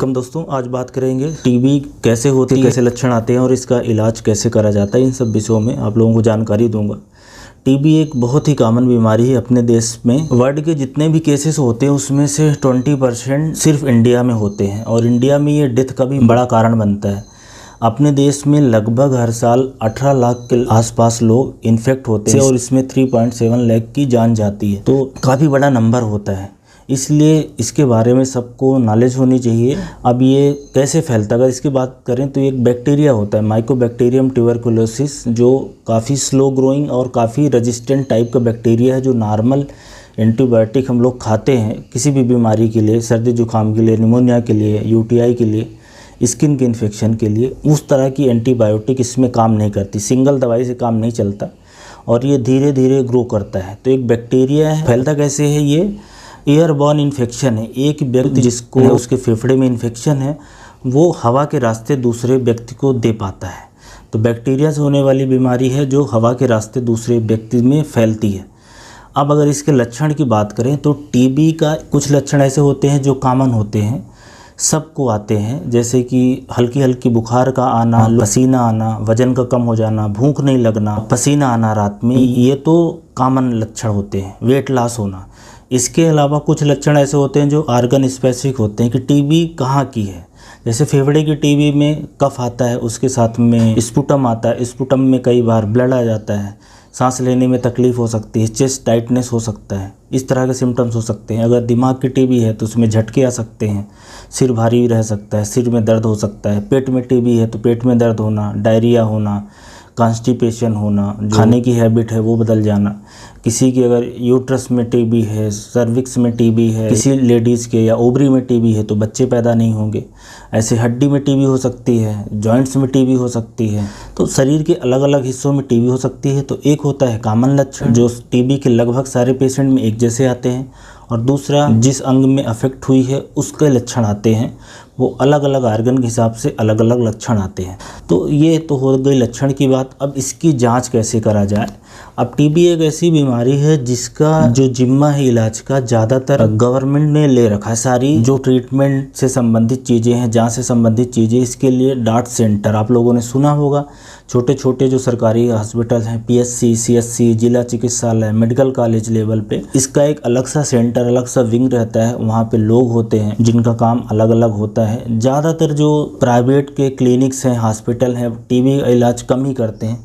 Welcome दोस्तों, आज बात करेंगे टीबी कैसे होती है, कैसे लक्षण आते हैं और इसका इलाज कैसे करा जाता है। इन सब विषयों में आप लोगों को जानकारी दूंगा। टीबी एक बहुत ही कॉमन बीमारी है अपने देश में। वर्ल्ड के जितने भी केसेस होते हैं उसमें से 20% सिर्फ इंडिया में होते हैं और इंडिया में ये डेथ का भी बड़ा कारण बनता है। अपने देश में लगभग हर साल 18 लाख के आसपास लोग इन्फेक्ट होते हैं और इसमें 3.7 लाख की जान जाती है, तो काफ़ी बड़ा नंबर होता है। इसलिए इसके बारे में सबको नॉलेज होनी चाहिए। अब ये कैसे फैलता है, अगर इसकी बात करें तो एक बैक्टीरिया होता है माइकोबैक्टीरियम ट्यूबरकुलोसिस, जो काफ़ी स्लो ग्रोइंग और काफ़ी रेजिस्टेंट टाइप का बैक्टीरिया है। जो नॉर्मल एंटीबायोटिक हम लोग खाते हैं किसी भी बीमारी के लिए, सर्दी जुकाम के लिए, निमोनिया के लिए, यूटीआई के लिए, स्किन के इन्फेक्शन के लिए, उस तरह की एंटीबायोटिक इसमें काम नहीं करती। सिंगल दवाई से काम नहीं चलता और ये धीरे धीरे ग्रो करता है। तो एक बैक्टीरिया है, फैलता कैसे है, ये एयरबॉर्न इन्फेक्शन है। एक व्यक्ति जिसको उसके फेफड़े में इन्फेक्शन है वो हवा के रास्ते दूसरे व्यक्ति को दे पाता है। तो बैक्टीरिया से होने वाली बीमारी है जो हवा के रास्ते दूसरे व्यक्ति में फैलती है। अब अगर इसके लक्षण की बात करें तो टीबी का कुछ लक्षण ऐसे होते हैं जो कॉमन होते हैं, सबको आते हैं, जैसे कि हल्की हल्की बुखार का आना, पसीना आना, वजन का कम हो जाना, भूख नहीं लगना, पसीना आना रात में, ये तो कॉमन लक्षण होते हैं। वेट लॉस होना। इसके अलावा कुछ लक्षण ऐसे होते हैं जो आर्गन स्पेसिफिक होते हैं कि टीबी कहाँ की है। जैसे फेफड़े की टीबी में कफ आता है, उसके साथ में स्पुटम आता है, स्पुटम में कई बार ब्लड आ जाता है, सांस लेने में तकलीफ हो सकती है, चेस्ट टाइटनेस हो सकता है, इस तरह के सिम्टम्स हो सकते हैं। अगर दिमाग की टीबी है तो उसमें झटके आ सकते हैं, सिर भारी रह सकता है, सिर में दर्द हो सकता है। पेट में टीबी है तो पेट में दर्द होना, डायरिया होना, कॉन्स्टिपेशन होना, खाने की हैबिट है वो बदल जाना। किसी की अगर यूट्रस में टीबी है, सर्विक्स में टीबी है, किसी लेडीज़ के या ओवरी में टीबी है तो बच्चे पैदा नहीं होंगे। ऐसे हड्डी में टीबी हो सकती है, जॉइंट्स में टीबी हो सकती है। तो शरीर के अलग अलग हिस्सों में टीबी हो सकती है। तो एक होता है कॉमन लक्षण जो टीबी के लगभग सारे पेशेंट में एक जैसे आते हैं, और दूसरा जिस अंग में अफेक्ट हुई है उसके लक्षण आते हैं, वो अलग अलग आर्गन के हिसाब से अलग अलग लक्षण आते हैं। तो ये तो हो गई लक्षण की बात। अब इसकी जांच कैसे करा जाए। अब टीबी एक ऐसी बीमारी है जिसका जो जिम्मा है इलाज का ज़्यादातर गवर्नमेंट ने ले रखा है। सारी जो ट्रीटमेंट से संबंधित चीज़ें हैं, जांच से संबंधित चीज़ें, इसके लिए डार्ट सेंटर आप लोगों ने सुना होगा। छोटे छोटे जो सरकारी हॉस्पिटल हैं, पीएचसी, सीएचसी, जिला चिकित्सालय, मेडिकल कॉलेज लेवल पे इसका एक अलग सा सेंटर, अलग सा विंग रहता है। वहाँ पे लोग होते हैं जिनका काम अलग अलग होता है। ज़्यादातर जो प्राइवेट के क्लिनिक्स हैं, हॉस्पिटल हैं, टीबी का इलाज कम ही करते हैं।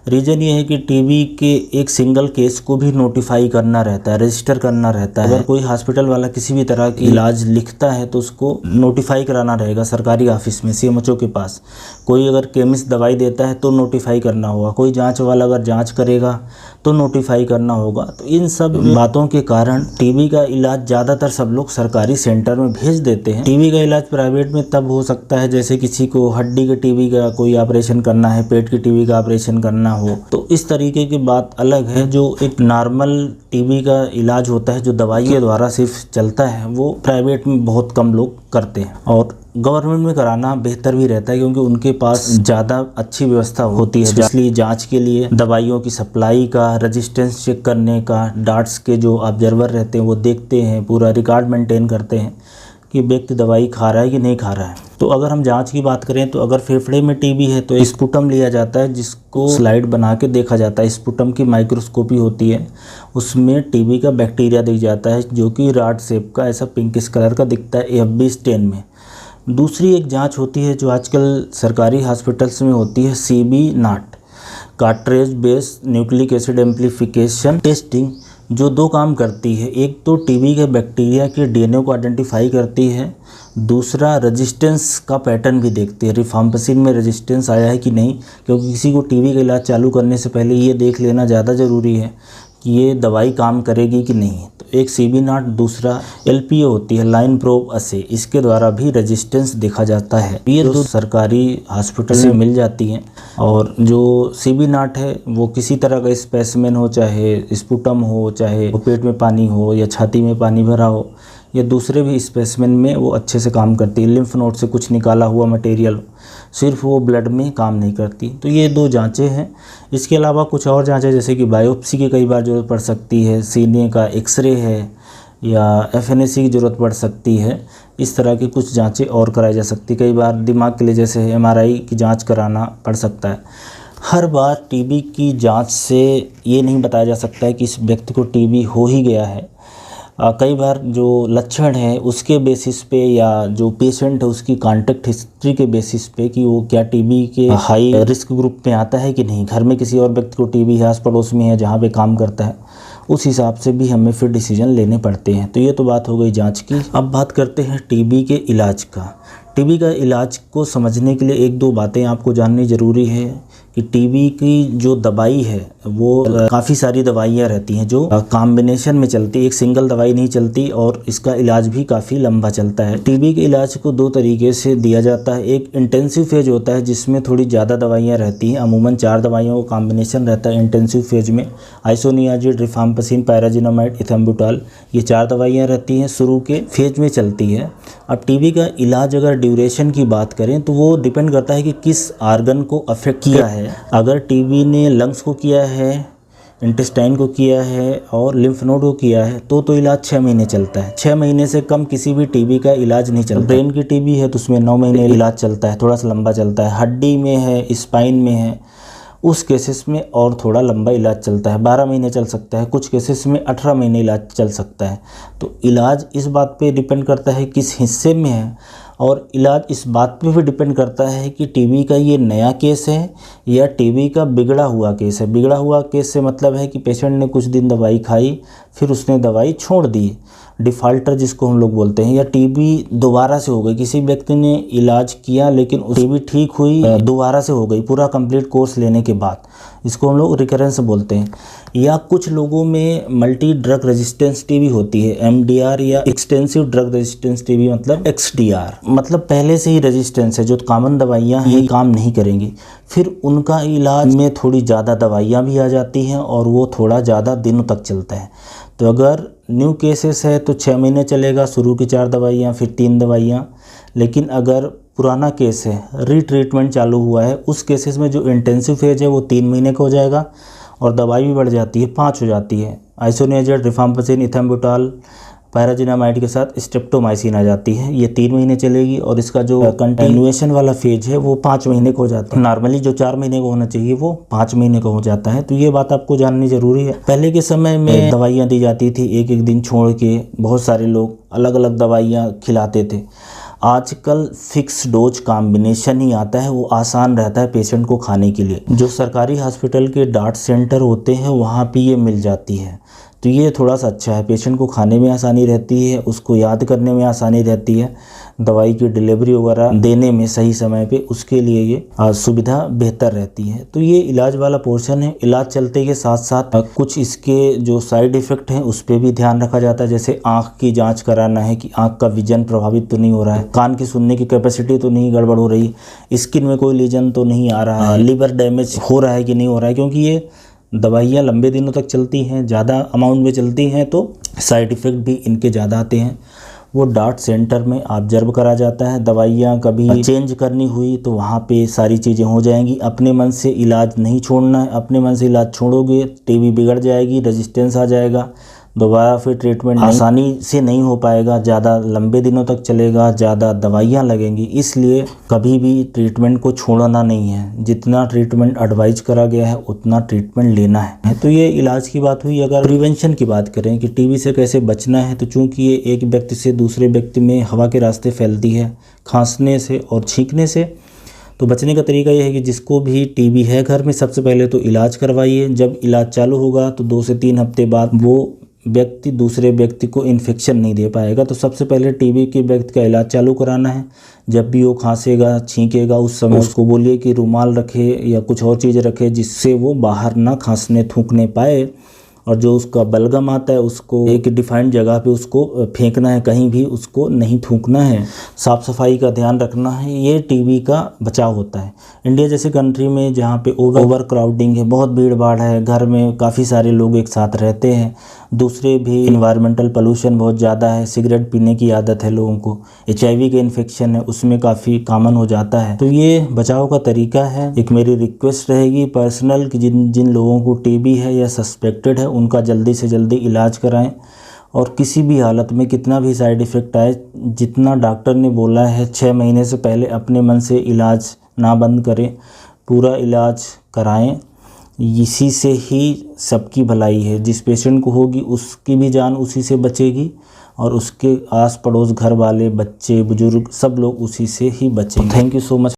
रीज़न ये है कि टीबी के एक सिंगल केस को भी नोटिफाई करना रहता है, रजिस्टर करना रहता है। अगर कोई हॉस्पिटल वाला किसी भी तरह की इलाज लिखता है तो उसको नोटिफाई कराना रहेगा सरकारी ऑफिस में, सीएमएचओ के पास। कोई अगर केमिस्ट दवाई देता है तो नोटिफाई करना होगा, कोई जांच वाला अगर जांच करेगा तो नोटिफाई करना होगा। तो इन सब बातों के कारण टीबी का इलाज ज़्यादातर सब लोग सरकारी सेंटर में भेज देते हैं। टीबी का इलाज प्राइवेट में तब हो सकता है जैसे किसी को हड्डी के टीबी का कोई ऑपरेशन करना है, पेट की टीबी का ऑपरेशन करना हो, तो इस तरीके की बात अलग है। जो एक नॉर्मल टीबी का इलाज होता है जो दवाई के द्वारा सिर्फ चलता है, वो प्राइवेट में बहुत कम लोग करते हैं। और गवर्नमेंट में कराना बेहतर भी रहता है क्योंकि उनके पास ज़्यादा अच्छी व्यवस्था होती है, इसलिए जांच के लिए, दवाइयों की सप्लाई का, रेजिस्टेंस चेक करने का, डार्ट्स के जो ऑब्जर्वर रहते हैं वो देखते हैं, पूरा रिकॉर्ड मेंटेन करते हैं कि व्यक्ति दवाई खा रहा है कि नहीं खा रहा है। तो अगर हम जांच की बात करें तो अगर फेफड़े में टीबी है तो स्पुटम लिया जाता है, जिसको स्लाइड बना के देखा जाता है। स्पुटम की माइक्रोस्कोपी होती है, उसमें टीबी का बैक्टीरिया दिख जाता है जो कि रॉड शेप का ऐसा पिंकिश कलर का दिखता है एफबी स्टेन में। दूसरी एक जांच होती है जो आजकल सरकारी हॉस्पिटल्स में होती है, CB NAAT, cartridge based nucleic acid amplification testing, जो दो काम करती है। एक तो टीबी के बैक्टीरिया के डीएनए को आइडेंटिफाई करती है, दूसरा रेजिस्टेंस का पैटर्न भी देखती है, रिफाम्पिसिन में रेजिस्टेंस आया है कि नहीं, क्योंकि किसी को टीबी का इलाज चालू करने से पहले ये देख लेना ज़्यादा ज़रूरी है कि ये दवाई काम करेगी कि नहीं। तो एक सीबी नाट, दूसरा एलपीओ होती है, लाइन प्रोब असे, इसके द्वारा भी रेजिस्टेंस देखा जाता है। ये दो सरकारी हॉस्पिटल से मिल जाती हैं। और जो सीबी नाट है वो किसी तरह का स्पेसिमेन हो, चाहे स्पुटम हो, चाहे पेट में पानी हो या छाती में पानी भरा हो, या दूसरे भी स्पेसिमेन में वो अच्छे से काम करती है। लिम्फ नोड से कुछ निकाला हुआ मटेरियल, सिर्फ वो ब्लड में काम नहीं करती। तो ये दो जांचें हैं। इसके अलावा कुछ और जांचें जैसे कि बायोप्सी की कई बार ज़रूरत पड़ सकती है, सीने का एक्सरे है, या एफएनएसी की ज़रूरत पड़ सकती है, इस तरह की कुछ जांचें और कराई जा सकती। कई बार दिमाग के लिए जैसे MRI की जांच कराना पड़ सकता है। हर बार टीबी की जांच से ये नहीं बताया जा सकता है कि इस व्यक्ति को टीबी हो ही गया है। कई बार जो लक्षण है उसके बेसिस पे या जो पेशेंट है उसकी कॉन्टैक्ट हिस्ट्री के बेसिस पे कि वो क्या टीबी के हाई रिस्क ग्रुप में आता है कि नहीं, घर में किसी और व्यक्ति को टीबी है, आस पड़ोस में है, जहाँ पे काम करता है, उस हिसाब से भी हमें फिर डिसीजन लेने पड़ते हैं। तो ये तो बात हो गई जांच की। अब बात करते हैं टीबी के इलाज का। टीबी का इलाज को समझने के लिए एक दो बातें आपको जाननी ज़रूरी है कि टीबी की जो दवाई है वो काफ़ी सारी दवाइयाँ रहती हैं जो कॉम्बिनेशन में चलती, एक सिंगल दवाई नहीं चलती, और इसका इलाज भी काफ़ी लंबा चलता है। टीबी के इलाज को दो तरीके से दिया जाता है। एक इंटेंसिव फेज होता है जिसमें थोड़ी ज़्यादा दवाइयाँ रहती हैं, अमूमन 4 दवाइयों का कॉम्बिनेशन रहता है इंटेंसिव फेज में। आइसोनियाजिड, रिफाम्पिसिन, पैराजिनामाइड, इथेम्बुटाल, ये 4 दवाइयाँ रहती हैं, शुरू के फेज में चलती है। अब टीबी का इलाज अगर ड्यूरेशन की बात करें तो वो डिपेंड करता है कि किस आर्गन को अफेक्ट किया है। अगर टीबी ने लंग्स को किया है, इंटेस्टाइन को किया है और लिम्फ नोड को किया है तो इलाज 6 महीने चलता है। 6 महीने से कम किसी भी टीबी का इलाज नहीं चलता। ब्रेन की टीबी है तो उसमें 9 महीने इलाज चलता है, थोड़ा सा लंबा चलता है। हड्डी में है, स्पाइन में है, उस केसेस में और थोड़ा लंबा इलाज चलता है, 12 महीने चल सकता है। कुछ केसेस में 18 महीने इलाज चल सकता है। तो इलाज इस बात पे डिपेंड करता है किस हिस्से में है, और इलाज इस बात पे भी डिपेंड करता है कि टीबी का ये नया केस है या टीबी का बिगड़ा हुआ केस है। बिगड़ा हुआ केस से मतलब है कि पेशेंट ने कुछ दिन दवाई खाई, फिर उसने दवाई छोड़ दी, डिफ़ाल्टर जिसको हम लोग बोलते हैं, या टीबी दोबारा से हो गई। किसी व्यक्ति ने इलाज किया लेकिन टीबी ठीक हुई, दोबारा से हो गई पूरा कंप्लीट कोर्स लेने के बाद, इसको हम लोग रिकरेंस बोलते हैं। या कुछ लोगों में मल्टी ड्रग रेजिस्टेंस टीबी होती है, MDR, या एक्सटेंसिव ड्रग रेजिस्टेंस टीबी मतलब XDR, मतलब पहले से ही रेजिस्टेंस है, जो कॉमन दवाइयाँ ये काम नहीं करेंगी। फिर उनका इलाज में थोड़ी ज़्यादा दवाइयाँ भी आ जाती हैं और वो थोड़ा ज़्यादा दिनों तक चलता है। तो अगर न्यू केसेस है तो 6 महीने चलेगा, शुरू की 4 दवाइयाँ, फिर 3 दवाइयाँ। लेकिन अगर पुराना केस है, रीट्रीटमेंट चालू हुआ है, उस केसेस में जो इंटेंसिव फेज है वो 3 महीने का हो जाएगा और दवाई भी बढ़ जाती है, 5 हो जाती है। आइसोनियाजिड, रिफाम्पिसिन, इथेम्बुटाल, पैराजिनामाइड के साथ स्ट्रेप्टोमाइसिन आ जाती है, ये 3 महीने चलेगी। और इसका जो कंटिन्यूएशन वाला फेज है वो 5 महीने का हो जाता है। नॉर्मली जो 4 महीने का होना चाहिए वो 5 महीने का हो जाता है। तो ये बात आपको जाननी ज़रूरी है। पहले के समय में दवाइयाँ दी जाती थी, एक एक दिन छोड़ के बहुत सारे लोग अलग अलग दवाइयाँ खिलाते थे। आजकल फिक्स डोज कॉम्बिनेशन ही आता है, वो आसान रहता है पेशेंट को खाने के लिए। जो सरकारी हॉस्पिटल के डाट सेंटर होते हैं वहाँ पे ये मिल जाती है, तो ये थोड़ा सा अच्छा है। पेशेंट को खाने में आसानी रहती है, उसको याद करने में आसानी रहती है, दवाई की डिलीवरी वगैरह देने में सही समय पे, उसके लिए ये सुविधा बेहतर रहती है। तो ये इलाज वाला पोर्शन है। इलाज चलते के साथ साथ कुछ इसके जो साइड इफ़ेक्ट हैं उस पर भी ध्यान रखा जाता है। जैसे आँख की जांच कराना है कि आँख का विजन प्रभावित तो नहीं हो रहा है, कान की सुनने की कैपेसिटी तो नहीं गड़बड़ हो रही, स्किन में कोई लीजन तो नहीं आ रहा है, लीवर डैमेज हो रहा है कि नहीं हो रहा है। क्योंकि ये दवाइयाँ लंबे दिनों तक चलती हैं, ज़्यादा अमाउंट में चलती हैं, तो साइड इफ़ेक्ट भी इनके ज़्यादा आते हैं। वो डाट सेंटर में ऑब्जर्व करा जाता है। दवाइयाँ कभी चेंज करनी हुई तो वहाँ पे सारी चीज़ें हो जाएंगी। अपने मन से इलाज नहीं छोड़ना है, अपने मन से इलाज छोड़ोगे टीबी बिगड़ जाएगी, रेजिस्टेंस आ जाएगा, दोबारा फिर ट्रीटमेंट आसानी से नहीं हो पाएगा, ज़्यादा लंबे दिनों तक चलेगा, ज़्यादा दवाइयाँ लगेंगी। इसलिए कभी भी ट्रीटमेंट को छोड़ना नहीं है, जितना ट्रीटमेंट एडवाइज करा गया है उतना ट्रीटमेंट लेना है। तो ये इलाज की बात हुई। अगर प्रिवेंशन की बात करें कि टीबी से कैसे बचना है, तो चूँकि ये एक व्यक्ति से दूसरे व्यक्ति में हवा के रास्ते फैलती है, खांसने से और छींकने से, तो बचने का तरीका ये है कि जिसको भी टीबी है घर में, सबसे पहले तो इलाज करवाइए। जब इलाज चालू होगा तो 2 से 3 हफ्ते बाद वो व्यक्ति दूसरे व्यक्ति को इन्फेक्शन नहीं दे पाएगा। तो सबसे पहले टीबी के व्यक्ति का इलाज चालू कराना है। जब भी वो खांसेगा, छींकेगा, उस समय उसको बोलिए कि रुमाल रखे या कुछ और चीज़ रखे जिससे वो बाहर ना खांसने थूकने पाए। और जो उसका बलगम आता है उसको एक डिफाइंड जगह पे उसको फेंकना है, कहीं भी उसको नहीं थूकना है। साफ़ सफाई का ध्यान रखना है, ये टीबी का बचाव होता है। इंडिया जैसे कंट्री में जहाँ पे ओवर क्राउडिंग है, बहुत भीड़ भाड़ है, घर में काफ़ी सारे लोग एक साथ रहते हैं, दूसरे भी इन्वायरमेंटल पोल्यूशन बहुत ज़्यादा है, सिगरेट पीने की आदत है लोगों को, HIV का इन्फेक्शन है उसमें काफ़ी कॉमन हो जाता है। तो ये बचाव का तरीका है। एक मेरी रिक्वेस्ट रहेगी पर्सनल कि जिन लोगों को टीबी है या सस्पेक्टेड है उनका जल्दी से जल्दी इलाज कराएं और किसी भी हालत में कितना भी साइड इफ़ेक्ट आए, जितना डॉक्टर ने बोला है 6 महीने से पहले अपने मन से इलाज ना बंद करें, पूरा इलाज कराएं। इसी से ही सबकी भलाई है। जिस पेशेंट को होगी उसकी भी जान उसी से बचेगी और उसके आस पड़ोस घर वाले, बच्चे, बुजुर्ग सब लोग उसी से ही बचेंगे। Thank you so much.